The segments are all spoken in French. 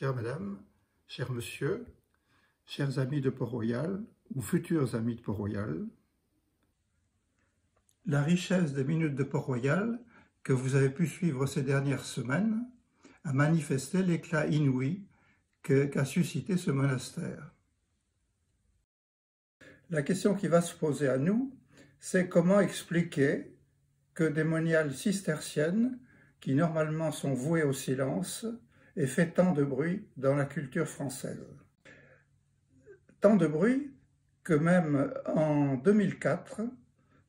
Chère madame, cher monsieur, chers amis de Port-Royal ou futurs amis de Port-Royal, la richesse des minutes de Port-Royal que vous avez pu suivre ces dernières semaines a manifesté l'éclat inouï qu'a suscité ce monastère. La question qui va se poser à nous, c'est comment expliquer que des moniales cisterciennes, qui normalement sont vouées au silence, aient fait tant de bruit dans la culture française. Tant de bruit que même en 2004,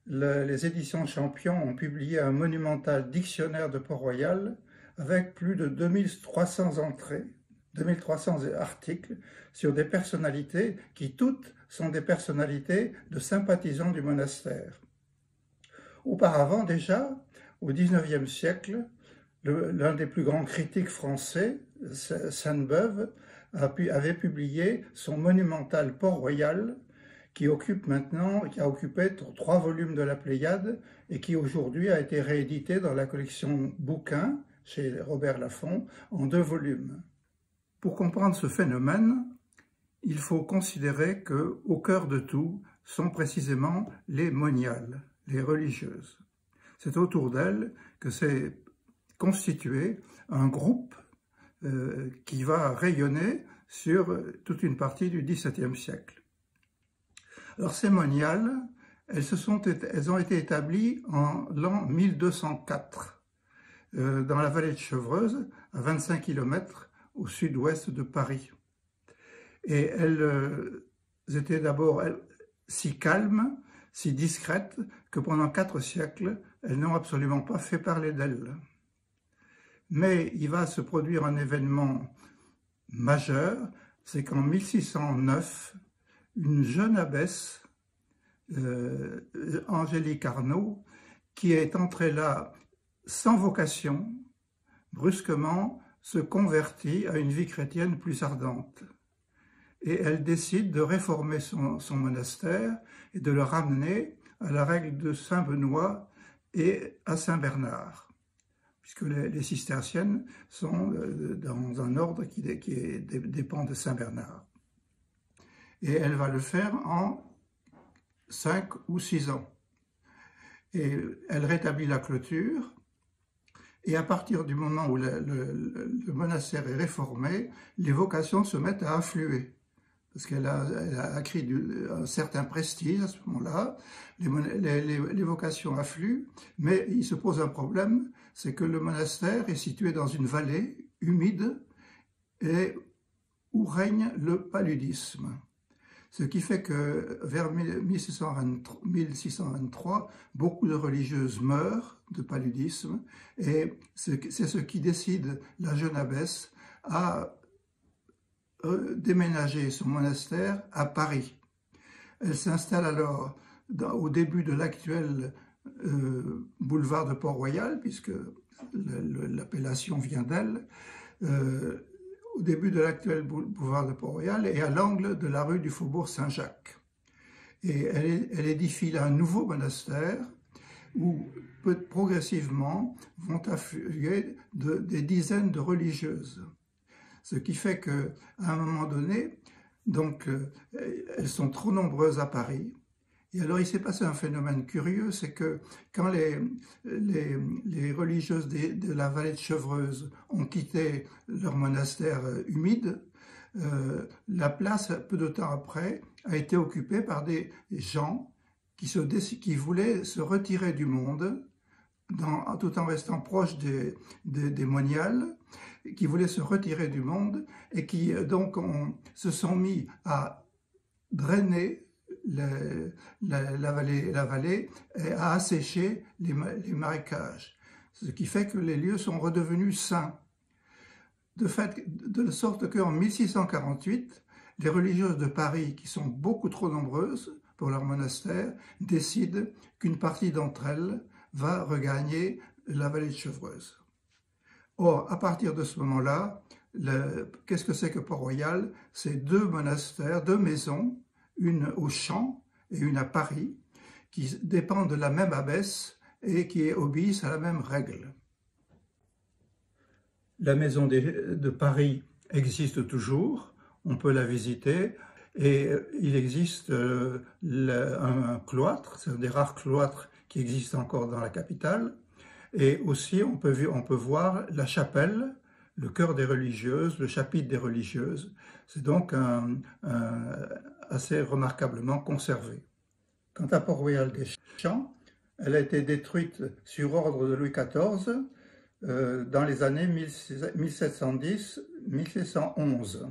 les éditions Champion ont publié un monumental dictionnaire de Port-Royal avec plus de 2300 entrées, 2300 articles sur des personnalités qui toutes sont des personnalités de sympathisants du monastère. Auparavant déjà, au XIXe siècle, l'un des plus grands critiques français, Sainte-Beuve, avait publié son monumental Port-Royal qui a occupé 3 volumes de la Pléiade et qui aujourd'hui a été réédité dans la collection Bouquins chez Robert Laffont en 2 volumes. Pour comprendre ce phénomène, il faut considérer qu'au cœur de tout sont précisément les moniales, les religieuses. C'est autour d'elles que s'est constitué un groupe qui va rayonner sur toute une partie du XVIIe siècle. Alors ces moniales, elles ont été établies en l'an 1204 dans la vallée de Chevreuse, à 25 km au sud-ouest de Paris. Et elles étaient d'abord si calmes, si discrètes, que pendant 4 siècles, elles n'ont absolument pas fait parler d'elles. Mais il va se produire un événement majeur, c'est qu'en 1609, une jeune abbesse, Angélique Arnaud, qui est entrée là sans vocation, brusquement se convertit à une vie chrétienne plus ardente. Et elle décide de réformer son monastère et de le ramener à la règle de Saint-Benoît et à Saint-Bernard, puisque les cisterciennes sont dans un ordre qui dépend de Saint-Bernard. Et elle va le faire en 5 ou 6 ans. Et elle rétablit la clôture, et à partir du moment où le monastère est réformé, les vocations se mettent à affluer, parce qu'elle a acquis un certain prestige à ce moment-là, les vocations affluent, mais il se pose un problème, c'est que le monastère est situé dans une vallée humide et où règne le paludisme. Ce qui fait que vers 1623, beaucoup de religieuses meurent de paludisme, et c'est ce qui décide la jeune abbesse à déménager son monastère à Paris. Elle s'installe alors au début de l'actuel boulevard de Port-Royal, puisque l'appellation vient d'elle, au début de l'actuel boulevard de Port-Royal et à l'angle de la rue du Faubourg Saint-Jacques. Et elle édifie là un nouveau monastère où progressivement vont affluer des dizaines de religieuses. Ce qui fait qu'à un moment donné, donc, elles sont trop nombreuses à Paris. Et alors il s'est passé un phénomène curieux, c'est que quand les religieuses de la vallée de Chevreuse ont quitté leur monastère humide, la place, peu de temps après, a été occupée par des gens qui voulaient se retirer du monde, tout en restant proches des moniales, qui voulaient se retirer du monde et qui donc se sont mis à drainer la vallée et à assécher les marécages, ce qui fait que les lieux sont redevenus saints. De sorte qu'en 1648, les religieuses de Paris, qui sont beaucoup trop nombreuses pour leur monastère, décident qu'une partie d'entre elles va regagner la vallée de Chevreuse. Or, à partir de ce moment-là, qu'est-ce que c'est que Port-Royal? C'est 2 monastères, 2 maisons, une au Champ et une à Paris, qui dépendent de la même abbesse et qui obéissent à la même règle. La maison de Paris existe toujours, on peut la visiter, et il existe un cloître, c'est un des rares cloîtres qui existent encore dans la capitale, et aussi on peut voir la chapelle, le chœur des religieuses, le chapitre des religieuses. C'est donc assez remarquablement conservé. Quant à Port-Royal des Champs, elle a été détruite sur ordre de Louis XIV dans les années 1710-1711.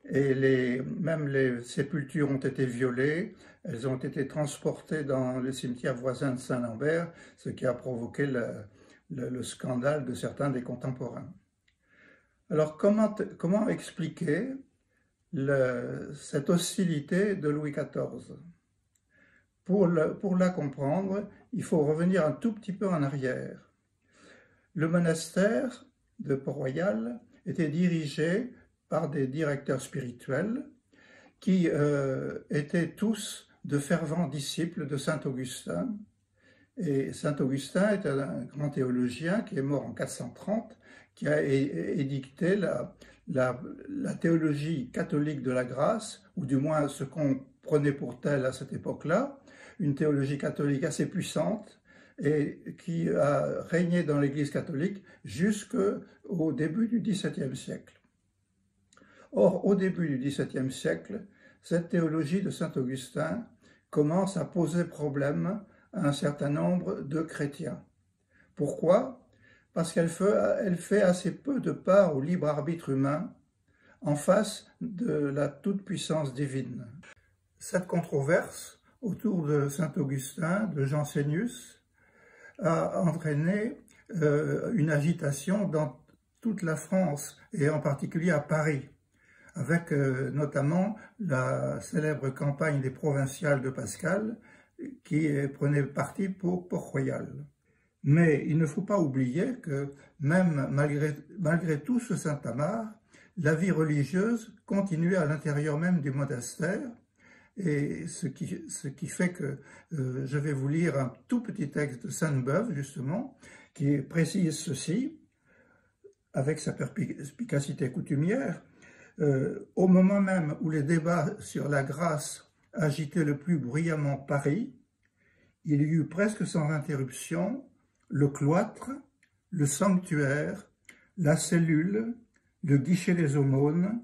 Et même les sépultures ont été violées, elles ont été transportées dans le cimetière voisin de Saint-Lambert, ce qui a provoqué le scandale de certains des contemporains. Alors comment expliquer cette hostilité de Louis XIV? Pour la comprendre, il faut revenir un tout petit peu en arrière. Le monastère de Port-Royal était dirigé par des directeurs spirituels qui étaient tous de fervents disciples de saint Augustin. Et saint Augustin est un grand théologien qui est mort en 430, qui a édicté la théologie catholique de la grâce, ou du moins ce qu'on prenait pour telle à cette époque-là, une théologie catholique assez puissante, et qui a régné dans l'Église catholique jusqu'au début du XVIIe siècle. Or, au début du XVIIe siècle, cette théologie de saint Augustin commence à poser problème à un certain nombre de chrétiens. Pourquoi? Parce qu'elle fait assez peu de part au libre arbitre humain en face de la toute-puissance divine. Cette controverse autour de saint Augustin, de Jansénius, a entraîné une agitation dans toute la France et en particulier à Paris, avec notamment la célèbre campagne des provinciales de Pascal qui prenait parti pour Port-Royal. Mais il ne faut pas oublier que même malgré tout ce Saint-Amar, la vie religieuse continuait à l'intérieur même du monastère, et ce qui fait que je vais vous lire un tout petit texte de Sainte-Beuve, justement, qui précise ceci, avec sa perspicacité coutumière. Au moment même où les débats sur la grâce agitaient le plus bruyamment Paris, il y eut presque sans interruption le cloître, le sanctuaire, la cellule, le guichet des aumônes,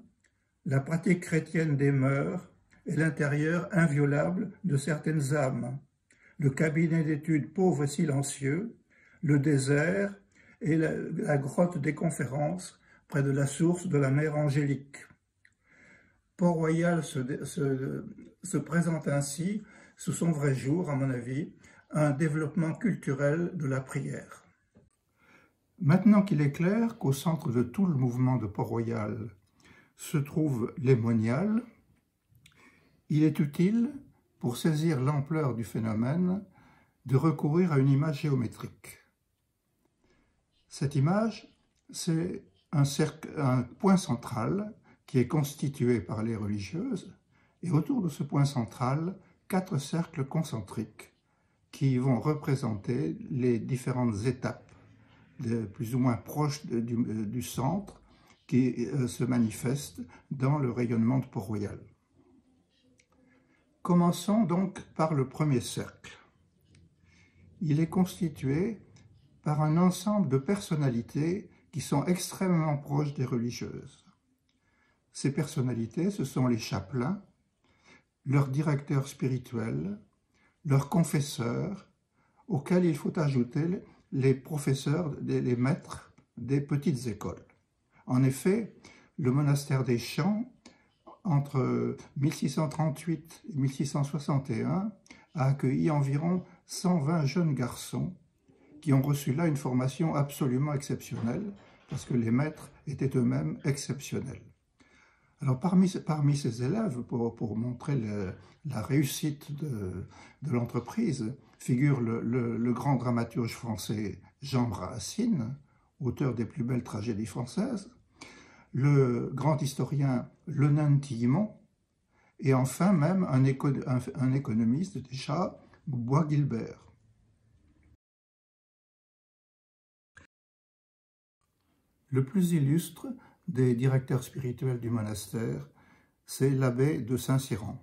la pratique chrétienne des mœurs et l'intérieur inviolable de certaines âmes, le cabinet d'études pauvre et silencieux, le désert et la grotte des conférences près de la source de la mer Angélique. Port-Royal se présente ainsi, sous son vrai jour, à mon avis, un développement culturel de la prière. Maintenant qu'il est clair qu'au centre de tout le mouvement de Port-Royal se trouve les moniales, il est utile, pour saisir l'ampleur du phénomène, de recourir à une image géométrique. Cette image, c'est un point central qui est constitué par les religieuses, et autour de ce point central, 4 cercles concentriques qui vont représenter les différentes étapes, plus ou moins proches du centre, qui se manifestent dans le rayonnement de Port-Royal. Commençons donc par le premier cercle. Il est constitué par un ensemble de personnalités qui sont extrêmement proches des religieuses. Ces personnalités, ce sont les chapelains, leurs directeurs spirituels, leurs confesseurs, auxquels il faut ajouter les professeurs, les maîtres des petites écoles. En effet, le monastère des Champs, entre 1638 et 1661, a accueilli environ 120 jeunes garçons qui ont reçu là une formation absolument exceptionnelle, parce que les maîtres étaient eux-mêmes exceptionnels. Alors parmi ces élèves, pour montrer la réussite de l'entreprise, figure le grand dramaturge français Jean Racine, auteur des plus belles tragédies françaises, le grand historien Le Nain de Tillemont, et enfin même un économiste déjà, Bois-Guilbert. Le plus illustre des directeurs spirituels du monastère, c'est l'abbé de Saint-Cyran.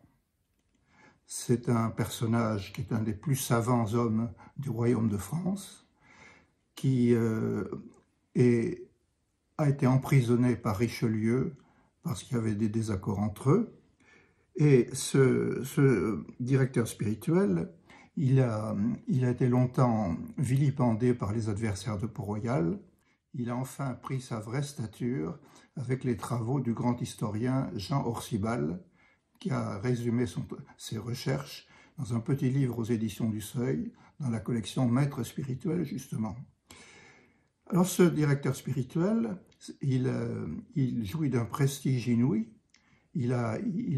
C'est un personnage qui est un des plus savants hommes du royaume de France, qui a été emprisonné par Richelieu parce qu'il y avait des désaccords entre eux. Et ce directeur spirituel, il a été longtemps vilipendé par les adversaires de Port-Royal. Il a enfin pris sa vraie stature avec les travaux du grand historien Jean Orsibal, qui a résumé ses recherches dans un petit livre aux éditions du Seuil, dans la collection Maîtres spirituels, justement. Alors ce directeur spirituel, il jouit d'un prestige inouï. Il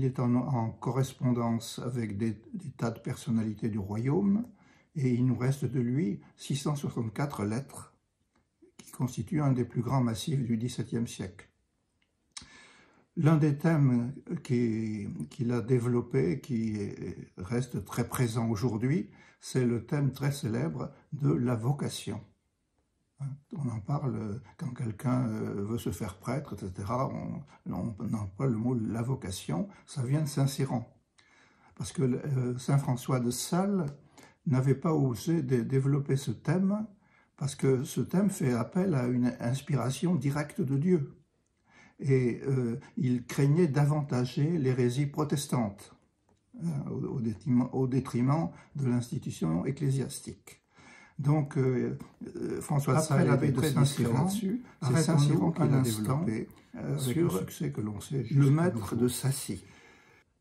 est en correspondance avec des tas de personnalités du royaume, et il nous reste de lui 664 lettres, qui constituent un des plus grands massifs du XVIIe siècle. L'un des thèmes qu'il a développé, qui reste très présent aujourd'hui, c'est le thème très célèbre de la vocation. On en parle quand quelqu'un veut se faire prêtre, etc. On emploie le mot la vocation, ça vient de Saint-Cyran. Parce que Saint François de Sales n'avait pas osé développer ce thème, parce que ce thème fait appel à une inspiration directe de Dieu. Et il craignait d'avantager l'hérésie protestante, au détriment de l'institution ecclésiastique. Donc, François de Sales, l'abbé de Saint-Cyran, c'est Saint-Cyran qui l'a développé avec le succès que l'on sait. Le maître de Sacy.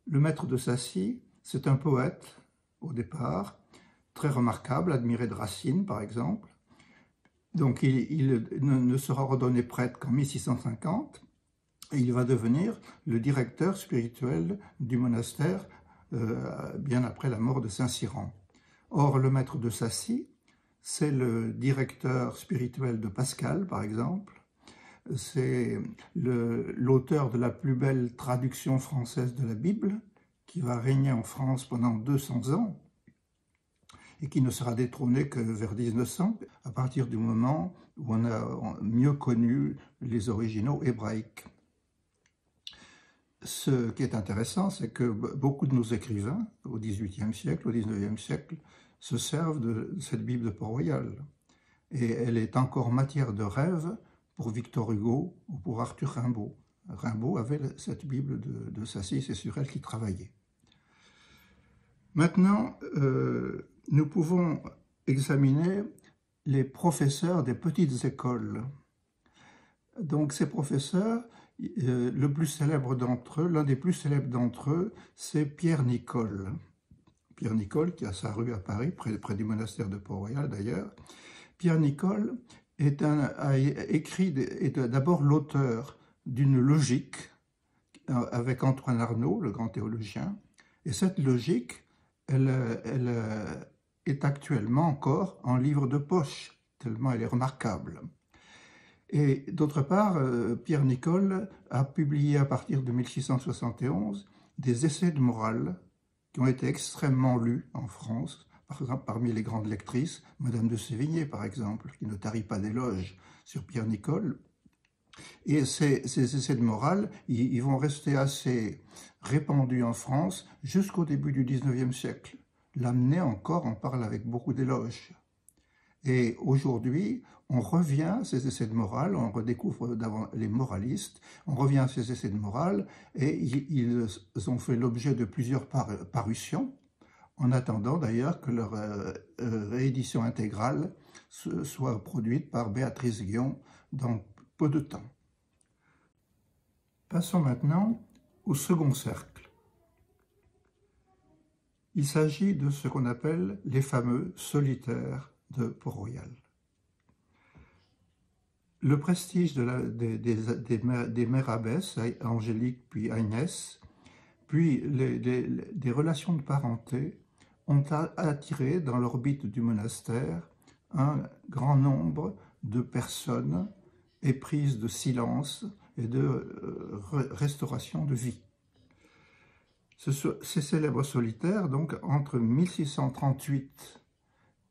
Le maître de Sacy, c'est un poète, au départ, très remarquable, admiré de Racine, par exemple. Donc, il ne sera ordonné prêtre qu'en 1650, et il va devenir le directeur spirituel du monastère bien après la mort de Saint-Cyran. Or, le maître de Sacy, c'est le directeur spirituel de Pascal, par exemple. C'est l'auteur de la plus belle traduction française de la Bible, qui va régner en France pendant 200 ans, et qui ne sera détrôné que vers 1900, à partir du moment où on a mieux connu les originaux hébraïques. Ce qui est intéressant, c'est que beaucoup de nos écrivains, au XVIIIe siècle, au XIXe siècle, se servent de cette Bible de Port-Royal. Et elle est encore matière de rêve pour Victor Hugo ou pour Arthur Rimbaud. Rimbaud avait cette Bible de Sacy, c'est sur elle qu'il travaillait. Maintenant, nous pouvons examiner les professeurs des petites écoles. Donc ces professeurs, le plus célèbre d'entre eux, l'un des plus célèbres d'entre eux, c'est Pierre Nicole. Pierre Nicole, qui a sa rue à Paris, près du monastère de Port-Royal d'ailleurs. Pierre Nicole est d'abord l'auteur d'une logique avec Antoine Arnauld, le grand théologien. Et cette logique, elle est actuellement encore en livre de poche, tellement elle est remarquable. Et d'autre part, Pierre Nicole a publié à partir de 1671 des essais de morale qui ont été extrêmement lus en France, par exemple parmi les grandes lectrices, Madame de Sévigné par exemple, qui ne tarit pas d'éloges sur Pierre Nicole. Et ces essais de morale, ils vont rester assez répandus en France jusqu'au début du XIXe siècle. Lamennais encore en parle avec beaucoup d'éloges. Et aujourd'hui, on revient à ces essais de morale, on redécouvre les moralistes, on revient à ces essais de morale, et ils ont fait l'objet de plusieurs parutions, en attendant d'ailleurs que leur réédition intégrale soit produite par Béatrice Guion dans peu de temps. Passons maintenant au second cercle. Il s'agit de ce qu'on appelle les fameux solitaires de Port-Royal. Le prestige des mères abbesses, Angélique puis Agnès, puis des relations de parenté ont attiré dans l'orbite du monastère un grand nombre de personnes éprises de silence et de restauration de vie. Ces célèbres solitaires, donc entre 1638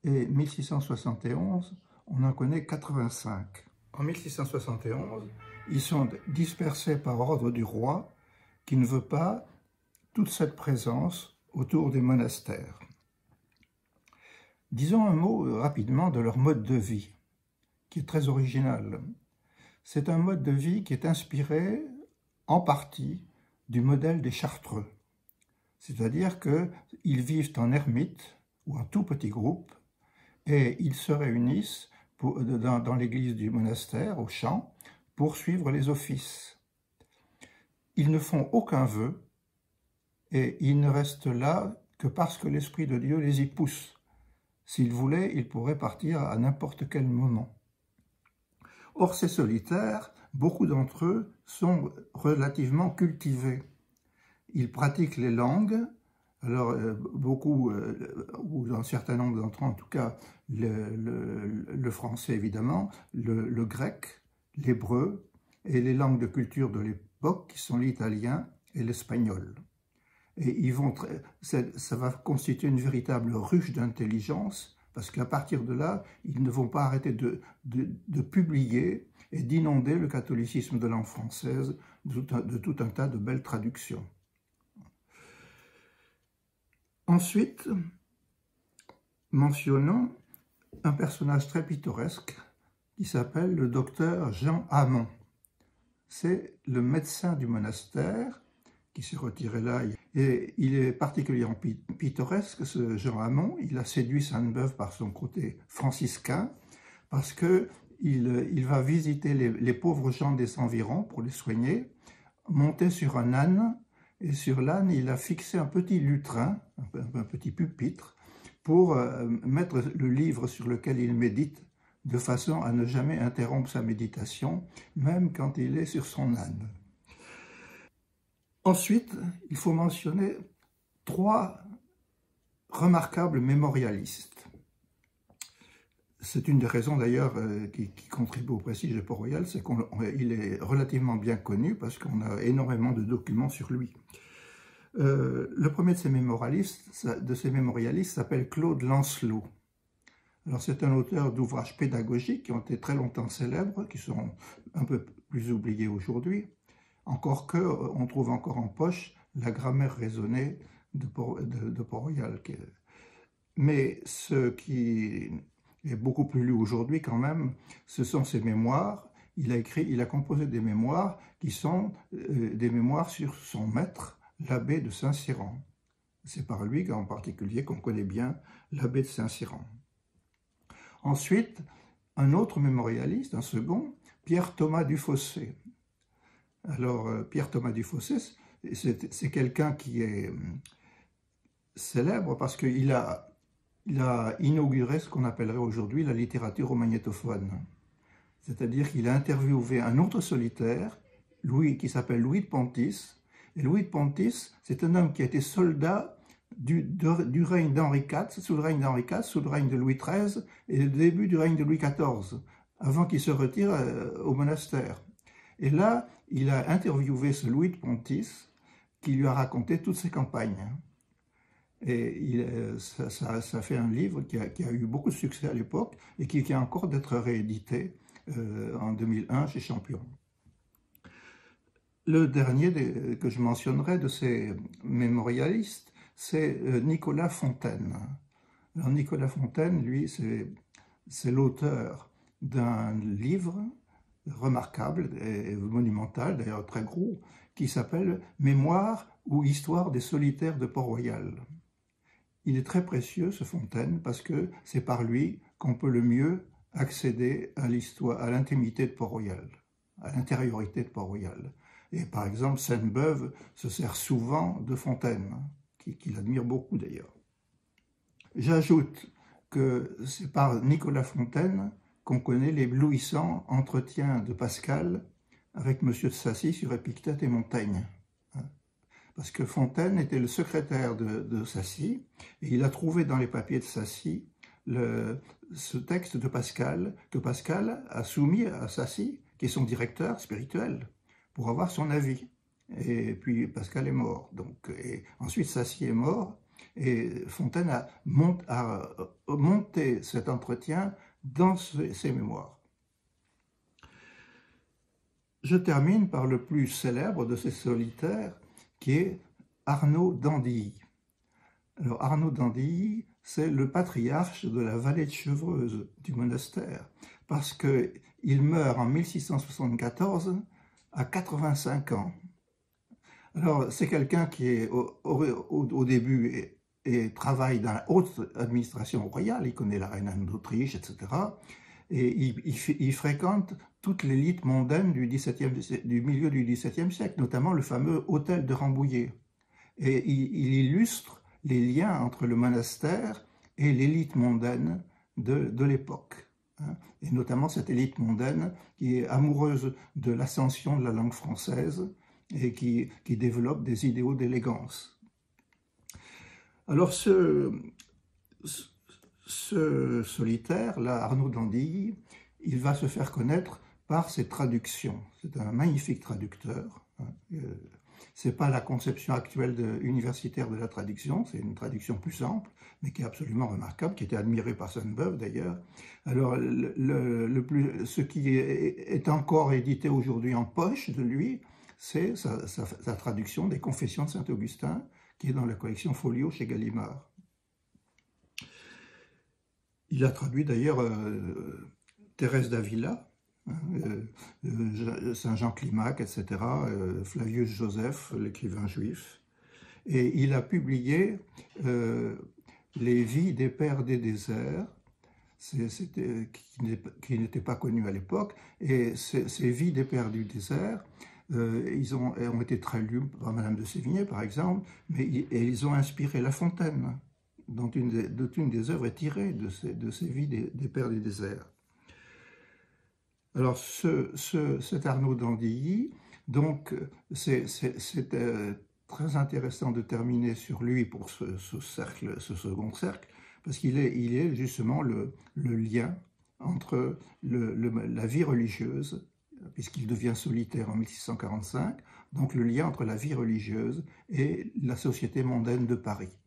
et 1671, on en connaît 85. En 1671, ils sont dispersés par ordre du roi qui ne veut pas toute cette présence autour des monastères. Disons un mot rapidement de leur mode de vie, qui est très original. C'est un mode de vie qui est inspiré en partie du modèle des Chartreux. C'est-à-dire qu'ils vivent en ermite ou en tout petit groupe et ils se réunissent dans l'église du monastère, au chant, pour suivre les offices. Ils ne font aucun vœu et ils ne restent là que parce que l'Esprit de Dieu les y pousse. S'ils voulaient, ils pourraient partir à n'importe quel moment. Or, ces solitaires, beaucoup d'entre eux sont relativement cultivés. Ils pratiquent les langues, alors beaucoup, ou un certain nombre d'entre eux en tout cas, le français évidemment, le grec, l'hébreu et les langues de culture de l'époque qui sont l'italien et l'espagnol. Et ça va constituer une véritable ruche d'intelligence, parce qu'à partir de là, ils ne vont pas arrêter de publier et d'inonder le catholicisme de langue française de tout un tas de belles traductions. Ensuite, mentionnons un personnage très pittoresque qui s'appelle le docteur Jean Hamon. C'est le médecin du monastère qui s'est retiré là. Et il est particulièrement pittoresque, ce Jean Hamon. Il a séduit Sainte-Beuve par son côté franciscain, parce qu'il va visiter les pauvres gens des environs pour les soigner, monter sur un âne, et sur l'âne, il a fixé un petit lutrin, un petit pupitre, pour mettre le livre sur lequel il médite, de façon à ne jamais interrompre sa méditation, même quand il est sur son âne. Ensuite, il faut mentionner 3 remarquables mémorialistes. C'est une des raisons d'ailleurs qui contribue au prestige de Port-Royal, c'est qu'il est relativement bien connu parce qu'on a énormément de documents sur lui. Le premier de ces mémorialistes s'appelle Claude Lancelot. Alors c'est un auteur d'ouvrages pédagogiques qui ont été très longtemps célèbres, qui sont un peu plus oubliés aujourd'hui. Encore on trouve encore en poche la grammaire raisonnée de Port-Royal. Mais ce qui est beaucoup plus lu aujourd'hui quand même, ce sont ses mémoires. Il a composé des mémoires qui sont des mémoires sur son maître, l'abbé de Saint-Cyran. C'est par lui en particulier qu'on connaît bien l'abbé de Saint-Cyran. Ensuite, un autre mémorialiste, un second, Pierre-Thomas Dufossé. Alors, Pierre-Thomas Dufossé, c'est quelqu'un qui est célèbre parce qu'il a inauguré ce qu'on appellerait aujourd'hui la littérature au magnétophone. C'est-à-dire qu'il a interviewé un autre solitaire, qui s'appelle Louis de Pontis. Et Louis de Pontis, c'est un homme qui a été soldat du règne d'Henri IV, sous le règne d'Henri IV, sous le règne de Louis XIII et le début du règne de Louis XIV, avant qu'il se retire au monastère. Et là, il a interviewé ce Louis de Pontis qui lui a raconté toutes ses campagnes. Et ça fait un livre qui a eu beaucoup de succès à l'époque et qui vient encore d'être réédité en 2001 chez Champion. Le dernier que je mentionnerai de ces mémorialistes, c'est Nicolas Fontaine. Alors Nicolas Fontaine, lui, c'est l'auteur d'un livre remarquable et monumental, d'ailleurs très gros, qui s'appelle « Mémoire ou Histoire des solitaires de Port-Royal ». Il est très précieux, ce Fontaine, parce que c'est par lui qu'on peut le mieux accéder à l'histoire, à l'intimité de Port-Royal, à l'intériorité de Port-Royal. Et par exemple, Sainte-Beuve se sert souvent de Fontaine, qu'il admire beaucoup d'ailleurs. J'ajoute que c'est par Nicolas Fontaine qu'on connaît l'éblouissant entretien de Pascal avec M. de Sacy sur Épictète et Montaigne. Parce que Fontaine était le secrétaire de Sacy, et il a trouvé dans les papiers de Sacy ce texte de Pascal, que Pascal a soumis à Sacy, qui est son directeur spirituel, pour avoir son avis. Et puis Pascal est mort. Ensuite Sacy est mort, et Fontaine a monté cet entretien dans ses mémoires. Je termine par le plus célèbre de ces solitaires, qui est Arnaud d'Andilly. Alors Arnaud d'Andilly, c'est le patriarche de la vallée de Chevreuse du monastère, parce qu'il meurt en 1674 à 85 ans. Alors c'est quelqu'un qui est au début et travaille dans la haute administration royale, il connaît la reine Anne d'Autriche, etc. Et il fréquente toute l'élite mondaine du milieu du XVIIe siècle, notamment le fameux hôtel de Rambouillet. Et il illustre les liens entre le monastère et l'élite mondaine de l'époque. Et notamment cette élite mondaine qui est amoureuse de l'ascension de la langue française et qui développe des idéaux d'élégance. Alors ce solitaire, là, Arnaud d'Andilly, il va se faire connaître par ses traductions. C'est un magnifique traducteur. Ce n'est pas la conception actuelle universitaire de la traduction, c'est une traduction plus ample, mais qui est absolument remarquable, qui était admirée par Sainte-Beuve d'ailleurs. Alors, ce qui est encore édité aujourd'hui en poche de lui, c'est sa traduction des Confessions de Saint-Augustin, qui est dans la collection Folio chez Gallimard. Il a traduit d'ailleurs Thérèse d'Avila, Saint Jean Climac, etc., Flavius Joseph, l'écrivain juif, et il a publié les vies des pères des déserts, qui n'étaient pas connus à l'époque, et ces vies des pères du désert, ils ont été très lus par Madame de Sévigné, par exemple, et ils ont inspiré La Fontaine, dont une des œuvres est tirée de ces vies des pères du désert. Alors, cet Arnaud d'Andilly, donc, c'est très intéressant de terminer sur lui pour ce second cercle, parce qu'il est justement le lien entre la vie religieuse, puisqu'il devient solitaire en 1645, donc le lien entre la vie religieuse et la société mondaine de Paris.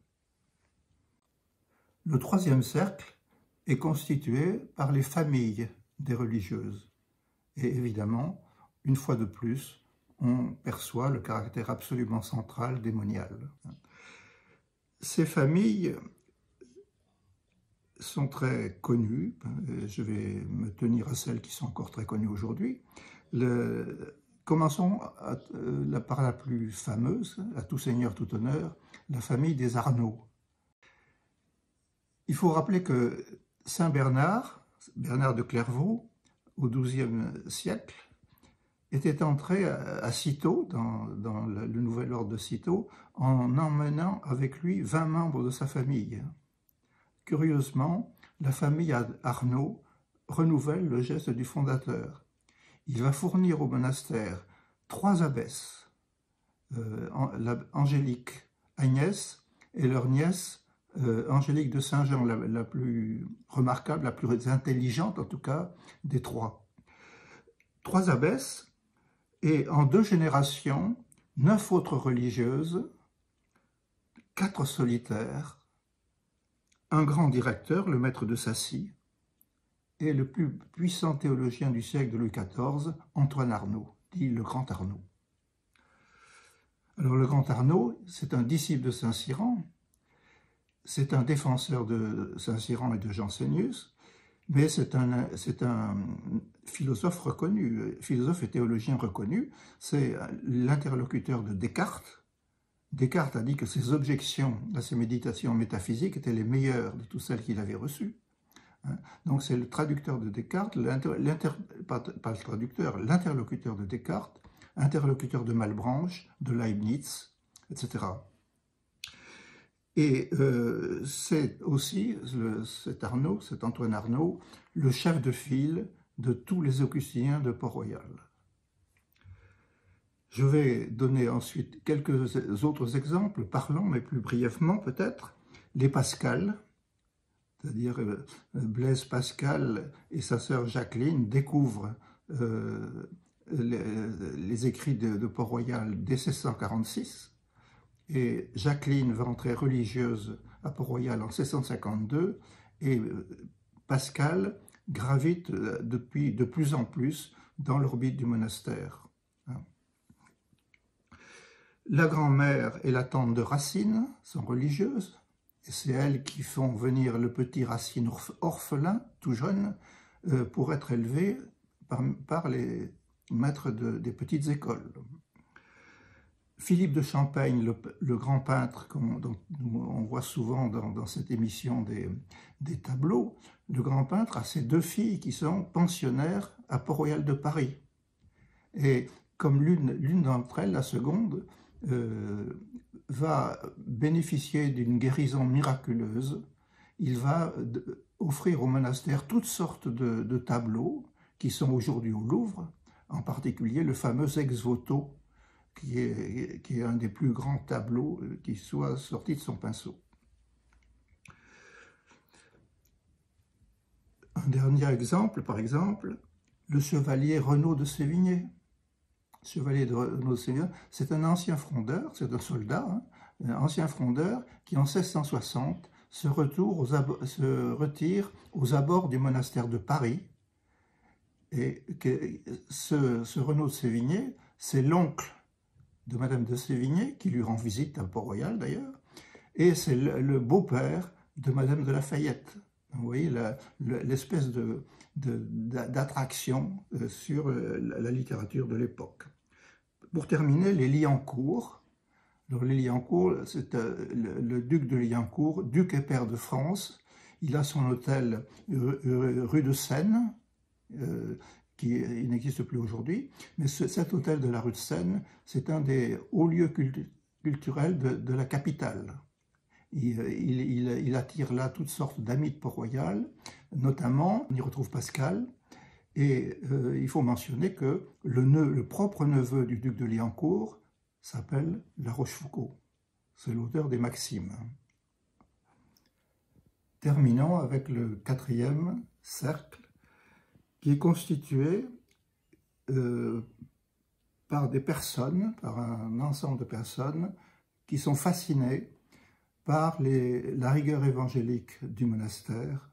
Le troisième cercle est constitué par les familles des religieuses. Et évidemment, une fois de plus, on perçoit le caractère absolument central démonial. Ces familles sont très connues, je vais me tenir à celles qui sont encore très connues aujourd'hui. Commençons par la plus fameuse, à tout seigneur, tout honneur, la famille des Arnaud. Il faut rappeler que Saint Bernard, Bernard de Clairvaux, au XIIe siècle, était entré à Cîteaux, dans le nouvel ordre de Cîteaux, en emmenant avec lui 20 membres de sa famille. Curieusement, la famille Arnaud renouvelle le geste du fondateur. Il va fournir au monastère 3 abbesses, Angélique, Agnès et leur nièce Angélique de Saint-Jean, la plus remarquable, la plus intelligente en tout cas des 3. 3 abbesses et en 2 générations, 9 autres religieuses, 4 solitaires, un grand directeur, le maître de Sacy, et le plus puissant théologien du siècle de Louis XIV, Antoine Arnaud, dit le Grand Arnaud. Alors le Grand Arnaud, c'est un disciple de Saint-Cyran, c'est un défenseur de Saint-Cyran et de Jansenius, mais c'est un philosophe reconnu, philosophe et théologien reconnu, c'est l'interlocuteur de Descartes. Descartes a dit que ses objections à ses méditations métaphysiques étaient les meilleures de toutes celles qu'il avait reçues. Donc c'est le traducteur de Descartes, pas le traducteur, l'interlocuteur de Descartes, interlocuteur de Malebranche, de Leibniz, etc. Et c'est aussi cet Antoine Arnaud, le chef de file de tous les augustiniens de Port-Royal. Je vais donner ensuite quelques autres exemples, parlants, mais plus brièvement peut-être. Les Pascal, c'est-à-dire Blaise Pascal et sa sœur Jacqueline découvrent les écrits de Port-Royal dès 1646. Et Jacqueline va entrer religieuse à Port-Royal en 1652 et Pascal gravite de plus en plus dans l'orbite du monastère. La grand-mère et la tante de Racine sont religieuses, et c'est elles qui font venir le petit Racine orphelin, tout jeune, pour être élevé par les maîtres des petites écoles. Philippe de Champaigne, le grand peintre, dont on voit souvent dans cette émission des tableaux, le grand peintre a ses deux filles qui sont pensionnaires à Port-Royal de Paris. Et comme l'une d'entre elles, la seconde, va bénéficier d'une guérison miraculeuse, il va offrir au monastère toutes sortes de tableaux qui sont aujourd'hui au Louvre, en particulier le fameux Ex-voto, qui est un des plus grands tableaux qui soit sorti de son pinceau. Un dernier exemple, par exemple, le chevalier Renaud de Sévigné. Chevalier de Renaud de Sévigné, c'est un ancien frondeur, c'est un soldat, hein, un ancien frondeur qui en 1660 se retire aux abords du monastère de Paris. Et ce Renaud de Sévigné, c'est l'oncle de Madame de Sévigné, qui lui rend visite à Port-Royal d'ailleurs, et c'est le beau-père de Madame de Lafayette. Vous voyez l'espèce d'attraction sur la littérature de l'époque. Pour terminer, les Liancourt. Alors, les Liancourt, c'est le duc de Liancourt, duc et père de France. Il a son hôtel rue de Seine, qui n'existe plus aujourd'hui, mais cet hôtel de la rue de Seine, c'est un des hauts lieux culturels de la capitale. Il attire là toutes sortes d'amis de Port-Royal, notamment, on y retrouve Pascal, et il faut mentionner que le propre neveu du duc de Liancourt s'appelle La Rochefoucauld. C'est l'auteur des Maximes. Terminons avec le quatrième cercle, qui est constitué par des personnes, par un ensemble de personnes qui sont fascinées par la rigueur évangélique du monastère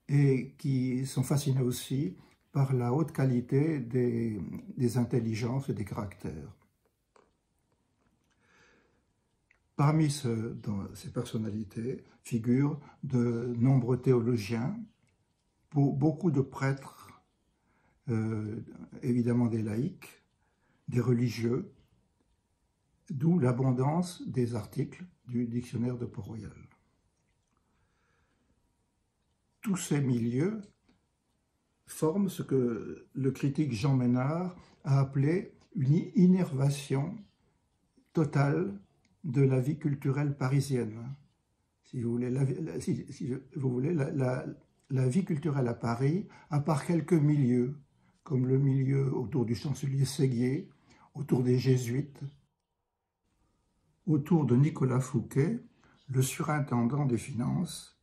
et qui sont fascinées aussi par la haute qualité des intelligences et des caractères. Parmi ces personnalités figurent de nombreux théologiens, beaucoup de prêtres, évidemment des laïcs, des religieux, d'où l'abondance des articles du dictionnaire de Port-Royal. Tous ces milieux forment ce que le critique Jean Ménard a appelé une innervation totale de la vie culturelle parisienne. Si vous voulez, la vie culturelle à Paris, à part quelques milieux, comme le milieu autour du chancelier Séguier, autour des Jésuites, autour de Nicolas Fouquet, le surintendant des finances,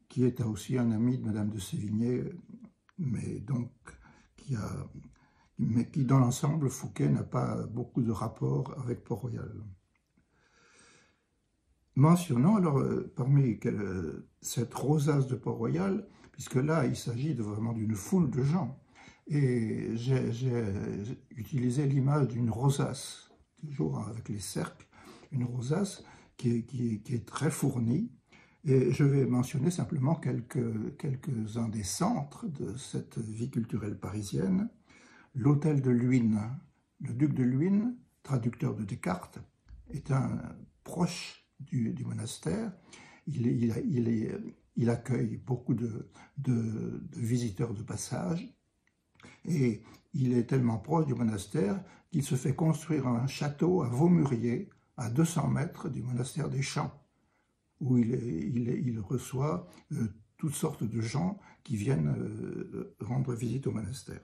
qui est aussi un ami de Madame de Sévigné, mais donc qui dans l'ensemble, Fouquet n'a pas beaucoup de rapport avec Port-Royal. Mentionnons alors parmi cette rosace de Port-Royal, puisque là il s'agit vraiment d'une foule de gens, et j'ai utilisé l'image d'une rosace, toujours avec les cercles, une rosace qui est très fournie, et je vais mentionner simplement quelques-uns des centres de cette vie culturelle parisienne. L'hôtel de Luynes, le duc de Luynes, traducteur de Descartes, est un proche du monastère. Il accueille beaucoup de visiteurs de passage, et il est tellement proche du monastère qu'il se fait construire un château à Vaumurier, à 200 mètres du monastère des Champs, où il reçoit toutes sortes de gens qui viennent rendre visite au monastère.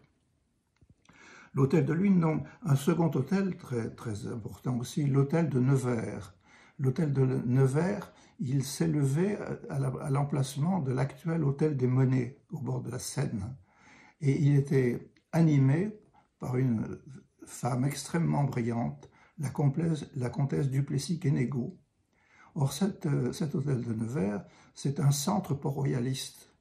L'hôtel de Luynes, donc, un second hôtel très, très important aussi, l'hôtel de Nevers. L'hôtel de Nevers, il s'élevait à l'emplacement de l'actuel hôtel des Monnaies, au bord de la Seine. Et il était animé par une femme extrêmement brillante, la comtesse Duplessis-Quenégaud. Or, cet hôtel de Nevers, c'est un centre port-royaliste.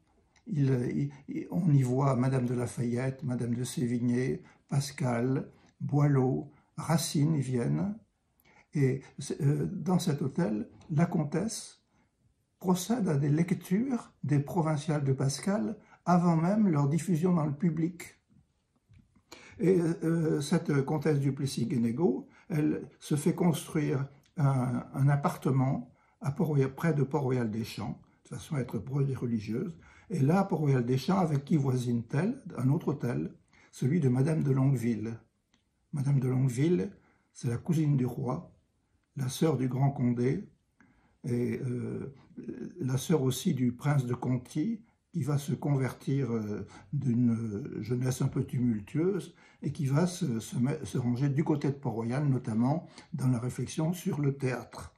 On y voit Madame de Lafayette, Madame de Sévigné, Pascal, Boileau, Racine y viennent, Et dans cet hôtel, la comtesse procède à des lectures des provinciales de Pascal avant même leur diffusion dans le public. Et cette comtesse Duplessis-Guénégaud, elle se fait construire un appartement près de Port-Royal-des-Champs, de façon à être proche des religieuses. Et là, à Port-Royal-des-Champs, avec qui voisine-t-elle? Un autre hôtel, celui de Madame de Longueville. Madame de Longueville, c'est la cousine du roi, la sœur du grand Condé, et la sœur aussi du prince de Conti, qui va se convertir d'une jeunesse un peu tumultueuse et qui va se ranger du côté de Port-Royal, notamment dans la réflexion sur le théâtre.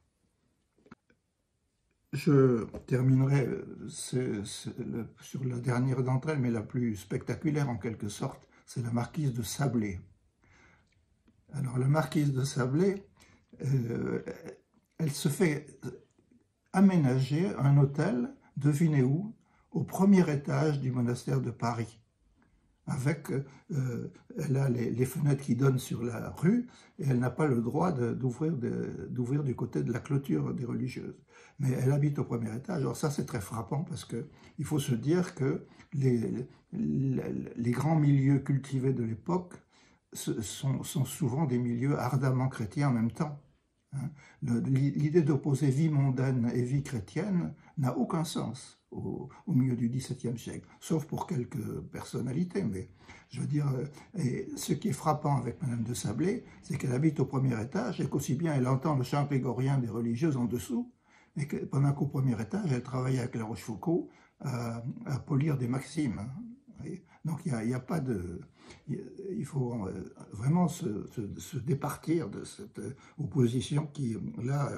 Je terminerai sur la dernière d'entre elles, mais la plus spectaculaire en quelque sorte, c'est la marquise de Sablé. Alors la marquise de Sablé, elle se fait aménager un hôtel, devinez où, au premier étage du monastère de Paris. Avec, elle a les fenêtres qui donnent sur la rue et elle n'a pas le droit d'ouvrir du côté de la clôture des religieuses. Mais elle habite au premier étage. Alors ça, c'est très frappant parce qu'il faut se dire que les grands milieux cultivés de l'époque sont souvent des milieux ardemment chrétiens en même temps. L'idée d'opposer vie mondaine et vie chrétienne n'a aucun sens au milieu du XVIIe siècle, sauf pour quelques personnalités. Mais je veux dire, et ce qui est frappant avec Madame de Sablé, c'est qu'elle habite au premier étage et qu'aussi bien elle entend le chant grégorien des religieuses en dessous, et que pendant qu'au premier étage, elle travaille avec La Rochefoucauld à polir des maximes. Donc il n'y a pas de... Il faut vraiment se départir de cette opposition qui, là,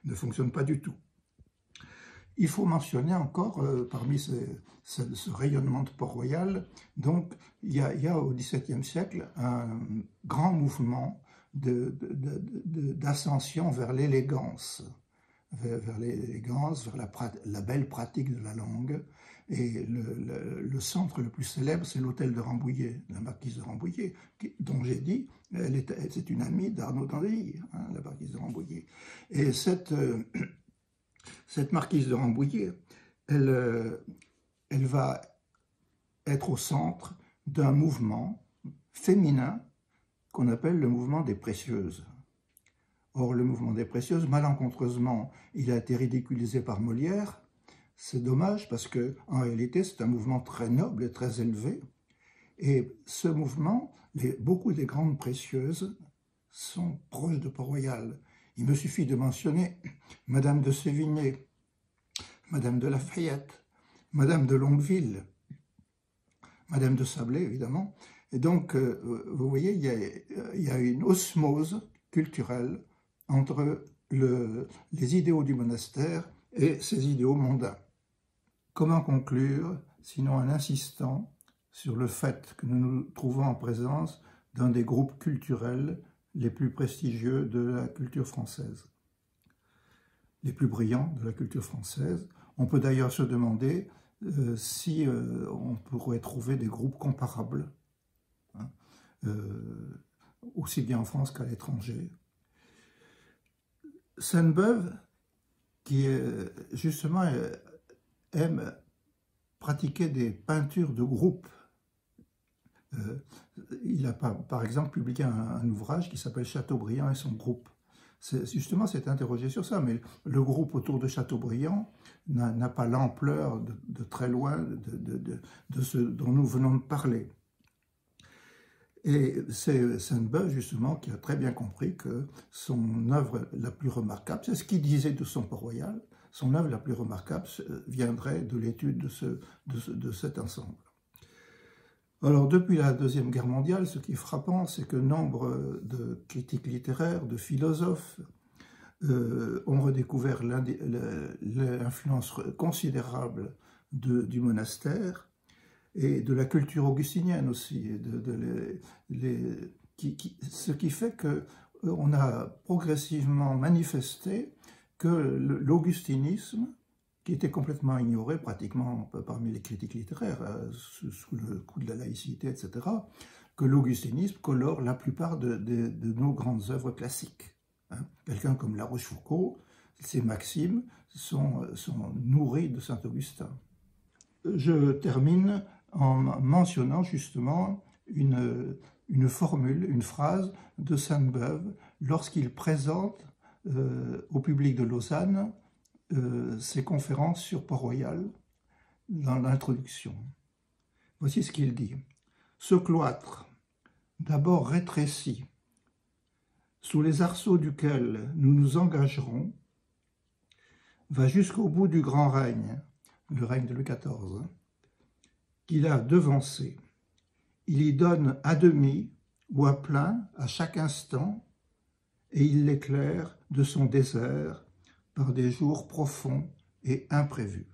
ne fonctionne pas du tout. Il faut mentionner encore, parmi ce rayonnement de Port-Royal, donc il y a au XVIIe siècle un grand mouvement d'ascension vers l'élégance, vers la belle pratique de la langue. Et le centre le plus célèbre, c'est l'hôtel de Rambouillet, la marquise de Rambouillet, dont j'ai dit, c'est une amie d'Arnaud d'Andilly, hein, la marquise de Rambouillet. Et cette marquise de Rambouillet, elle va être au centre d'un mouvement féminin qu'on appelle le mouvement des précieuses. Or, le mouvement des précieuses, malencontreusement, il a été ridiculisé par Molière. C'est dommage parce qu'en réalité, c'est un mouvement très noble et très élevé. Et ce mouvement, beaucoup des grandes précieuses sont proches de Port-Royal. Il me suffit de mentionner Madame de Sévigné, Madame de Lafayette, Madame de Longueville, Madame de Sablé, évidemment. Et donc, vous voyez, il y a une osmose culturelle entre les idéaux du monastère et ses idéaux mondains. Comment conclure, sinon en insistant sur le fait que nous nous trouvons en présence d'un des groupes culturels les plus prestigieux de la culture française, les plus brillants de la culture française. On peut d'ailleurs se demander si on pourrait trouver des groupes comparables, hein, aussi bien en France qu'à l'étranger. Sainte-Beuve, qui justement aime pratiquer des peintures de groupe. Il a par exemple publié un ouvrage qui s'appelle Chateaubriand et son groupe. Justement, c'est interrogé sur ça, mais le groupe autour de Chateaubriand n'a pas l'ampleur de très loin de ce dont nous venons de parler. Et c'est Sainte-Beuve, justement, qui a très bien compris que son œuvre la plus remarquable, c'est ce qu'il disait de son Port-Royal, son œuvre la plus remarquable viendrait de l'étude de cet ensemble. Alors, depuis la Deuxième Guerre mondiale, ce qui est frappant, c'est que nombre de critiques littéraires, de philosophes, ont redécouvert l'influence considérable du monastère et de la culture augustinienne aussi, ce qui fait qu'on a progressivement manifesté que l'augustinisme, qui était complètement ignoré pratiquement parmi les critiques littéraires, sous le coup de la laïcité, etc., que l'augustinisme colore la plupart de nos grandes œuvres classiques. hein. Quelqu'un comme La Rochefoucauld, ses maximes sont nourries de Saint-Augustin. Je termine en mentionnant justement une formule, une phrase de Sainte-Beuve lorsqu'il présente au public de Lausanne ses conférences sur Port-Royal dans l'introduction. Voici ce qu'il dit. « Ce cloître, d'abord rétréci, sous les arceaux duquel nous nous engagerons, va jusqu'au bout du grand règne, le règne de Louis XIV, qu'il a devancé. Il y donne à demi ou à plein à chaque instant, et il l'éclaire de son désert par des jours profonds et imprévus. »